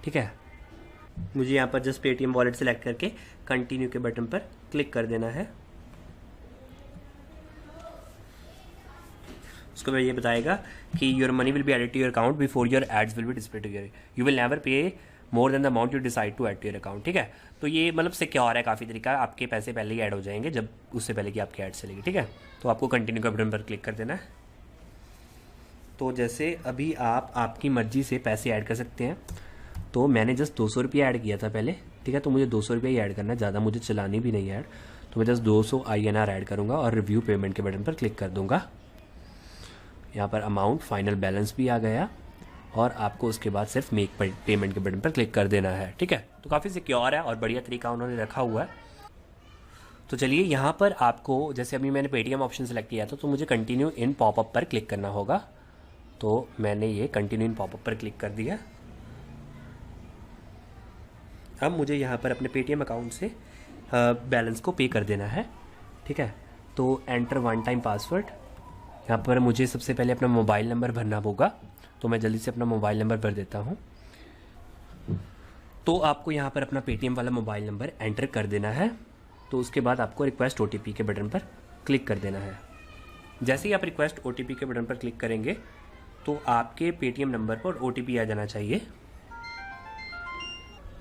ठीक है। मुझे यहाँ पर जस्ट पेटीएम वॉलेट सेलेक्ट करके कंटिन्यू के बटन पर क्लिक कर देना है। उसको मैं ये बताएगा कि your money will be added to your account before your ads will be display to your, you will never pay more than the amount you decide to add to your account, ठीक है। तो ये मतलब secure है काफ़ी तरीका, आपके पैसे पहले ही ऐड हो जाएंगे जब उससे पहले कि आपकी ऐड चलेगी, ठीक है। तो आपको कंटिन्यू का बटन पर क्लिक कर देना है। तो जैसे अभी आप आपकी मर्जी से पैसे ऐड कर सकते हैं। तो मैंने जस्ट 200 रुपये ऐड किया था पहले, ठीक है। तो मुझे 200 रुपये ही ऐड करना है, ज़्यादा मुझे चलानी भी नहीं ऐड। तो मैं जस्ट 200 INR ऐड करूँगा और रिव्यू पेमेंट के बटन पर क्लिक कर दूँगा। यहाँ पर अमाउंट फाइनल बैलेंस भी आ गया और आपको उसके बाद सिर्फ मेक पेमेंट के बटन पर क्लिक कर देना है, ठीक है। तो काफ़ी सिक्योर है और बढ़िया तरीका उन्होंने रखा हुआ है। तो चलिए यहाँ पर आपको, जैसे अभी मैंने पेटीएम ऑप्शन सेलेक्ट किया था, तो मुझे कंटिन्यू इन पॉपअप पर क्लिक करना होगा। तो मैंने ये कंटिन्यू इन पॉपअप पर क्लिक कर दिया। अब मुझे यहाँ पर अपने पेटीएम अकाउंट से बैलेंस को पे कर देना है, ठीक है। तो एंटर वन टाइम पासवर्ड, यहाँ पर मुझे सबसे पहले अपना मोबाइल नंबर भरना होगा। तो मैं जल्दी से अपना मोबाइल नंबर भर देता हूँ। तो आपको यहाँ पर अपना पेटीएम वाला मोबाइल नंबर एंटर कर देना है। तो उसके बाद आपको रिक्वेस्ट OTP के बटन पर क्लिक कर देना है। जैसे ही आप रिक्वेस्ट OTP के बटन पर क्लिक करेंगे तो आपके पेटीएम नंबर पर OTP आ जाना चाहिए।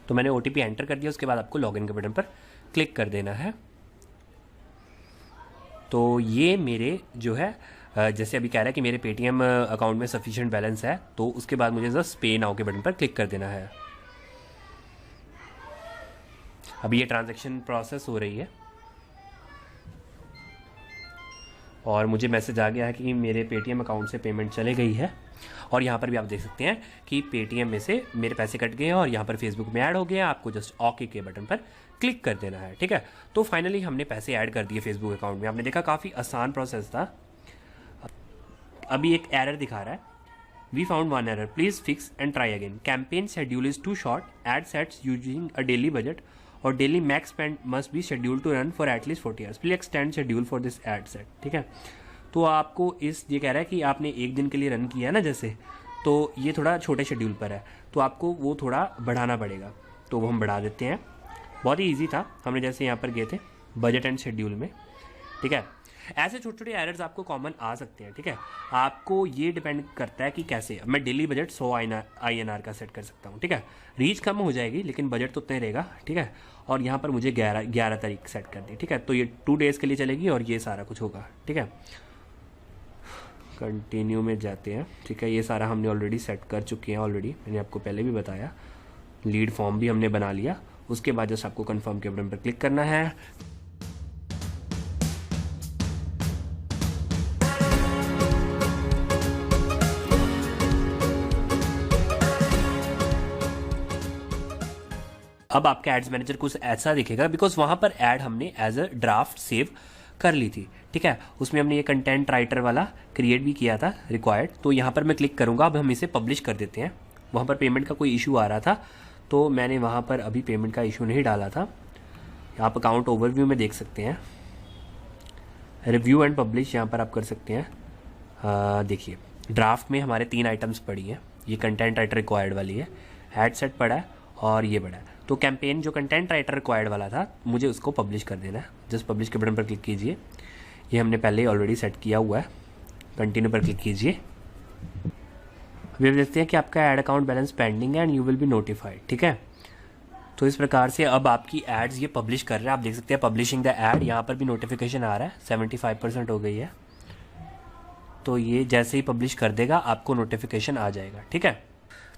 तो मैंने OTP एंटर कर दिया। उसके बाद आपको लॉगिन के बटन पर क्लिक कर देना है। तो ये मेरे जो है जैसे अभी कह रहा है कि मेरे पेटीएम अकाउंट में सफिशिएंट बैलेंस है, तो उसके बाद मुझे जस्ट पे नाउ के बटन पर क्लिक कर देना है। अभी ये ट्रांजैक्शन प्रोसेस हो रही है और मुझे मैसेज आ गया है कि मेरे पेटीएम अकाउंट से पेमेंट चले गई है। और यहाँ पर भी आप देख सकते हैं कि पेटीएम में से मेरे पैसे कट गए हैं और यहाँ पर फेसबुक में ऐड हो गए हैं। आपको जस्ट ओके के बटन पर क्लिक कर देना है, ठीक है। तो फाइनली हमने पैसे ऐड कर दिए फेसबुक अकाउंट में। आपने देखा काफ़ी आसान प्रोसेस था। अभी एक एरर दिखा रहा है, we found one error, please fix and try again, campaign schedule is too short, ad sets using a daily budget और daily max spend must be schedule to run for at least 40 hours, please extend schedule for this ad set, ठीक है। तो आपको ये कह रहा है कि आपने एक दिन के लिए रन किया ना जैसे, तो ये थोड़ा छोटे शेड्यूल पर है, तो आपको वो थोड़ा बढ़ाना पड़ेगा। तो वो हम बढ़ा देते हैं। बहुत ही ईजी था। हमने जैसे यहाँ पर गए थे बजट एंड शेड्यूल में, ठीक है। ऐसे छोटे छोटे एरर्स आपको कॉमन आ सकते हैं, ठीक है। आपको ये डिपेंड करता है कि कैसे। मैं डेली बजट 100 INR का सेट कर सकता हूँ, ठीक है। रीच कम हो जाएगी लेकिन बजट तो उतना ही रहेगा, ठीक है। और यहाँ पर मुझे 11 तारीख सेट कर दी, ठीक है। तो ये 2 डेज़ के लिए चलेगी और ये सारा कुछ होगा, ठीक है। कंटिन्यू में जाते हैं, ठीक है। ये सारा हमने ऑलरेडी सेट कर चुके हैं, ऑलरेडी मैंने आपको पहले भी बताया। लीड फॉर्म भी हमने बना लिया। उसके बाद जस्ट आपको कन्फर्म के बटन पर क्लिक करना है। अब आपका एड्स मैनेजर कुछ ऐसा दिखेगा, बिकॉज वहां पर ऐड हमने एज अ ड्राफ्ट सेव कर ली थी, ठीक है। उसमें हमने ये कंटेंट राइटर वाला क्रिएट भी किया था रिक्वायर्ड। तो यहाँ पर मैं क्लिक करूँगा। अब हम इसे पब्लिश कर देते हैं। वहाँ पर पेमेंट का कोई इशू आ रहा था तो मैंने वहाँ पर अभी पेमेंट का इशू नहीं डाला था। आप अकाउंट ओवरव्यू में देख सकते हैं, रिव्यू एंड पब्लिश यहाँ पर आप कर सकते हैं। देखिए ड्राफ्ट में हमारे 3 आइटम्स पड़ी हैं। ये कंटेंट राइटर रिक्वायर्ड वाली है, एड सेट पड़ा है और ये बड़ा है। तो कैंपेन जो कंटेंट राइटर रिक्वायर्ड वाला था मुझे उसको पब्लिश कर देना है। जस्ट पब्लिश के बटन पर क्लिक कीजिए। ये हमने पहले ही ऑलरेडी सेट किया हुआ है। कंटिन्यू पर क्लिक कीजिए। अभी देखते हैं कि आपका ऐड अकाउंट बैलेंस पेंडिंग है and you will be notified, ठीक है। तो इस प्रकार से अब आपकी एड्स ये पब्लिश कर रहे हैं। आप देख सकते हैं पब्लिशिंग द ऐड, यहाँ पर भी नोटिफिकेशन आ रहा है। 75% हो गई है। तो ये जैसे ही पब्लिश कर देगा आपको नोटिफिकेशन आ जाएगा, ठीक है।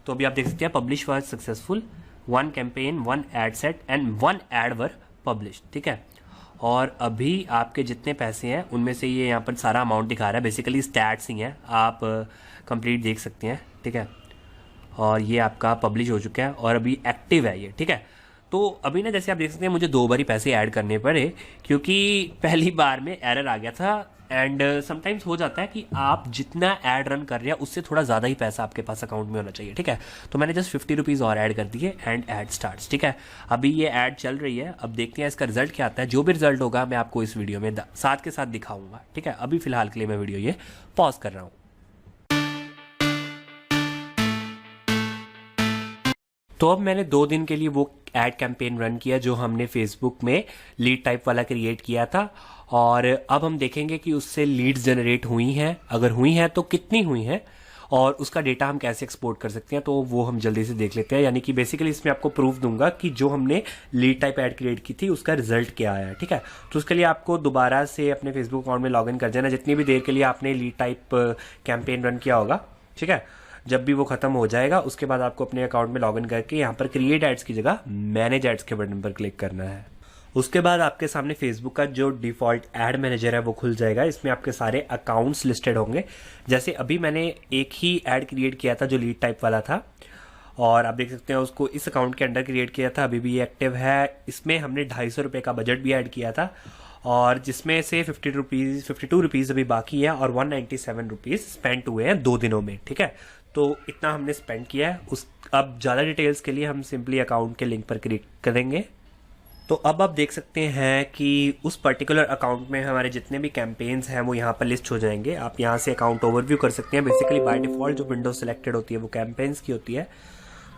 तो अभी आप देख सकते हैं publish was successful, 1 campaign 1 ad set and 1 ad were publish, ठीक है। और अभी आपके जितने पैसे हैं उनमें से ये यहाँ पर सारा अमाउंट दिखा रहा है। बेसिकली स्टैट्स ही हैं, आप कंप्लीट देख सकते हैं, ठीक है। और ये आपका पब्लिश हो चुका है और अभी एक्टिव है ये, ठीक है। तो अभी ना जैसे आप देख सकते हैं मुझे 2 बार ही पैसे ऐड करने पड़े क्योंकि पहली बार में एरर आ गया था। एंड समटाइम्स हो जाता है कि आप जितना ऐड रन कर रहे हैं उससे थोड़ा ज़्यादा ही पैसा आपके पास अकाउंट में होना चाहिए, ठीक है। तो मैंने जस्ट 50 रुपीज़ और ऐड कर दिए एंड ऐड स्टार्ट्स, ठीक है। अभी ये ऐड चल रही है। अब देखते हैं इसका रिजल्ट क्या आता है। जो भी रिजल्ट होगा मैं आपको इस वीडियो में साथ के साथ दिखाऊंगा, ठीक है। अभी फिलहाल के लिए मैं वीडियो ये पॉज कर रहा हूँ। तो अब मैंने 2 दिन के लिए वो एड कैंपेन रन किया जो हमने फेसबुक में लीड टाइप वाला क्रिएट किया था। और अब हम देखेंगे कि उससे लीड्स जनरेट हुई हैं, अगर हुई हैं तो कितनी हुई हैं और उसका डेटा हम कैसे एक्सपोर्ट कर सकते हैं। तो वो हम जल्दी से देख लेते हैं। यानी कि बेसिकली इसमें आपको प्रूफ दूंगा कि जो हमने लीड टाइप ऐड क्रिएट की थी उसका रिजल्ट क्या आया है, ठीक है। तो उसके लिए आपको दोबारा से अपने फेसबुक अकाउंट में लॉग इन कर जाना जितनी भी देर के लिए आपने लीड टाइप कैंपेन रन किया होगा, ठीक है। जब भी वो खत्म हो जाएगा उसके बाद आपको अपने अकाउंट में लॉगिन करके यहाँ पर क्रिएट एड्स की जगह मैनेज एड्स के बटन पर क्लिक करना है। उसके बाद आपके सामने फेसबुक का जो डिफॉल्ट एड मैनेजर है वो खुल जाएगा। इसमें आपके सारे अकाउंट्स लिस्टेड होंगे। जैसे अभी मैंने एक ही एड क्रिएट किया था जो लीड टाइप वाला था और आप देख सकते हैं उसको इस अकाउंट के अंडर क्रिएट किया था। अभी भी ये एक्टिव है। इसमें हमने 250 रुपये का बजट भी ऐड किया था और जिसमें से 52 रुपीज़ अभी बाकी है और 197 रुपीज़ स्पेंड हुए हैं 2 दिनों में, ठीक है। तो इतना हमने स्पेंड किया है। अब ज़्यादा डिटेल्स के लिए हम सिंपली अकाउंट के लिंक पर क्लिक करेंगे। तो अब आप देख सकते हैं कि उस पर्टिकुलर अकाउंट में हमारे जितने भी कैंपेन्स हैं वो यहाँ पर लिस्ट हो जाएंगे। आप यहाँ से अकाउंट ओवरव्यू कर सकते हैं। बेसिकली बाय डिफॉल्ट जो विंडो सेलेक्टेड होती है वो कैंपेन्स की होती है।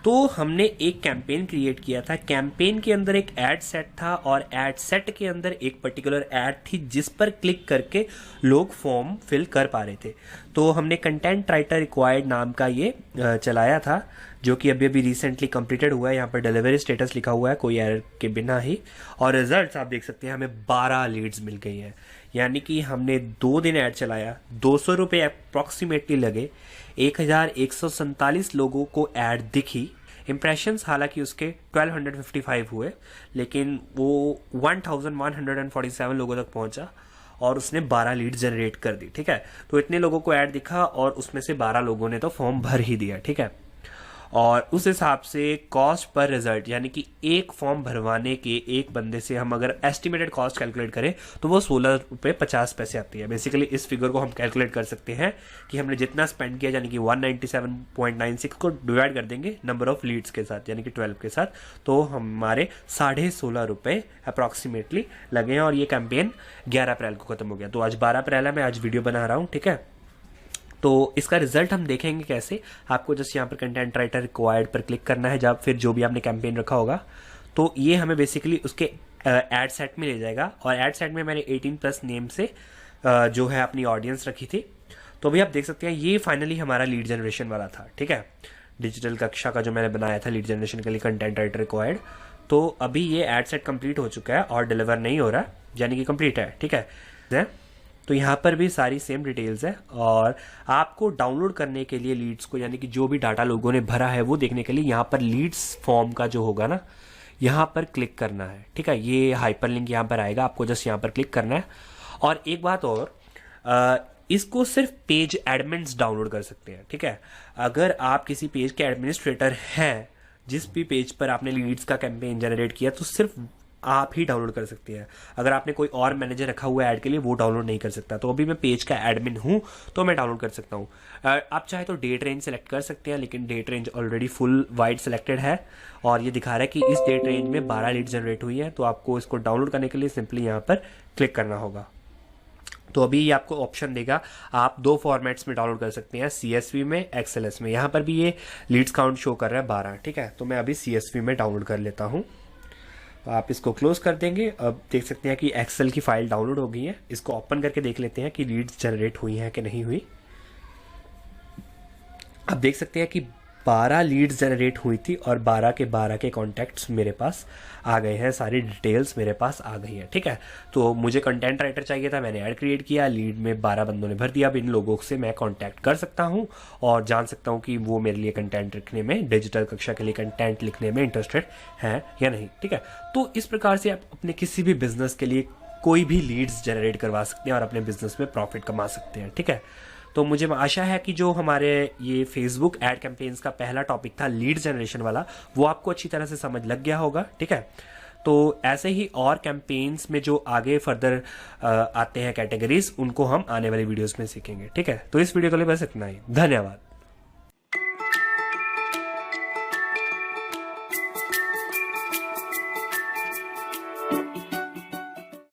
तो हमने एक कैंपेन क्रिएट किया था। कैंपेन के अंदर एक एड सेट था और एड सेट के अंदर एक पर्टिकुलर एड थी जिस पर क्लिक करके लोग फॉर्म फिल कर पा रहे थे। तो हमने कंटेंट राइटर रिक्वायर्ड नाम का ये चलाया था जो कि अभी रिसेंटली कंप्लीटेड हुआ है। यहाँ पर डिलीवरी स्टेटस लिखा हुआ है कोई एरर के बिना ही। और रिजल्ट्स आप देख सकते हैं हमें 12 लीड्स मिल गई हैं। यानी कि हमने 2 दिन ऐड चलाया, 200 रुपये अप्रॉक्सीमेटली लगे, 1147 लोगों को ऐड दिखी। इम्प्रेशंस हालांकि उसके 1255 हुए लेकिन वो 1147 लोगों तक पहुंचा और उसने 12 लीड जनरेट कर दी। ठीक है, तो इतने लोगों को ऐड दिखा और उसमें से 12 लोगों ने तो फॉर्म भर ही दिया। ठीक है, और उस हिसाब से कॉस्ट पर रिजल्ट यानी कि एक फॉर्म भरवाने के एक बंदे से हम अगर एस्टिमेटेड कॉस्ट कैलकुलेट करें तो वो 16 रुपये 50 पैसे आती है। बेसिकली इस फिगर को हम कैलकुलेट कर सकते हैं कि हमने जितना स्पेंड किया यानी कि 197.96 को डिवाइड कर देंगे नंबर ऑफ लीड्स के साथ यानी कि 12 के साथ, तो हमारे 16.5 रुपये अप्रॉक्सीमेटली लगे हैं और ये कैंपेन 11 अप्रैल को खत्म हो गया। तो आज 12 अप्रैल है, मैं आज वीडियो बना रहा हूँ। ठीक है, तो इसका रिजल्ट हम देखेंगे कैसे। आपको जस्ट यहाँ पर कंटेंट राइटर रिक्वायर्ड पर क्लिक करना है, जब फिर जो भी आपने कैंपेन रखा होगा तो ये हमें बेसिकली उसके एड सेट में ले जाएगा। और एड सेट में मैंने 18+ नेम से जो है अपनी ऑडियंस रखी थी। तो अभी आप देख सकते हैं ये फाइनली हमारा लीड जनरेशन वाला था। ठीक है, डिजिटल कक्षा का जो मैंने बनाया था लीड जनरेशन के लिए कंटेंट राइटर रिक्वायर्ड, तो अभी ये एड सेट कंप्लीट हो चुका है और डिलीवर नहीं हो रहा यानी कि कंप्लीट है। ठीक है, तो यहाँ पर भी सारी सेम डिटेल्स है और आपको डाउनलोड करने के लिए लीड्स को यानी कि जो भी डाटा लोगों ने भरा है वो देखने के लिए यहाँ पर लीड्स फॉर्म का जो होगा ना यहाँ पर क्लिक करना है। ठीक है, ये हाइपरलिंक यहाँ पर आएगा, आपको जस्ट यहाँ पर क्लिक करना है। और एक बात और, इसको सिर्फ पेज एडमिन्स डाउनलोड कर सकते हैं। ठीक है, अगर आप किसी पेज के एडमिनिस्ट्रेटर हैं, जिस भी पेज पर आपने लीड्स का कैंपेन जनरेट किया तो सिर्फ आप ही डाउनलोड कर सकते हैं। अगर आपने कोई और मैनेजर रखा हुआ है ऐड के लिए वो डाउनलोड नहीं कर सकता। तो अभी मैं पेज का एडमिन हूं तो मैं डाउनलोड कर सकता हूं। आप चाहे तो डेट रेंज सेलेक्ट कर सकते हैं, लेकिन date range already full wide selected है और ये दिखा रहा है कि इस डेट रेंज में 12 लीड जनरेट हुई है। तो आपको इसको डाउनलोड करने के लिए सिंपली यहाँ पर क्लिक करना होगा। तो अभी ये आपको ऑप्शन देगा, आप 2 फॉर्मेट्स में डाउनलोड कर सकते हैं, CSV में, XLS में। यहाँ पर भी ये लीड्स काउंट शो कर रहा है 12। ठीक है, तो मैं अभी CSV में डाउनलोड कर लेता हूँ। आप इसको क्लोज कर देंगे। अब देख सकते हैं कि एक्सेल की फाइल डाउनलोड हो गई है। इसको ओपन करके देख लेते हैं कि लीड्स जनरेट हुई हैं कि नहीं हुई। अब देख सकते हैं कि 12 लीड्स जनरेट हुई थी और 12 के कॉन्टैक्ट्स मेरे पास आ गए हैं, सारी डिटेल्स मेरे पास आ गई हैं। ठीक है, तो मुझे कंटेंट राइटर चाहिए था, मैंने ऐड क्रिएट किया, लीड में 12 बंदों ने भर दिया। अब इन लोगों से मैं कांटेक्ट कर सकता हूं और जान सकता हूं कि वो मेरे लिए कंटेंट लिखने में, डिजिटल कक्षा के लिए कंटेंट लिखने में इंटरेस्टेड हैं या नहीं। ठीक है, तो इस प्रकार से आप अपने किसी भी बिजनेस के लिए कोई भी लीड्स जनरेट करवा सकते हैं और अपने बिजनेस में प्रॉफिट कमा सकते हैं। ठीक है, तो मुझे आशा है कि जो हमारे ये फेसबुक एड कैंपेन्स का पहला टॉपिक था लीड जनरेशन वाला, वो आपको अच्छी तरह से समझ लग गया होगा। ठीक है, तो ऐसे ही और कैंपेन्स में जो आगे फर्दर आते हैं कैटेगरीज, उनको हम आने वाली वीडियोस में सीखेंगे। ठीक है, तो इस वीडियो के लिए बस इतना ही। धन्यवाद।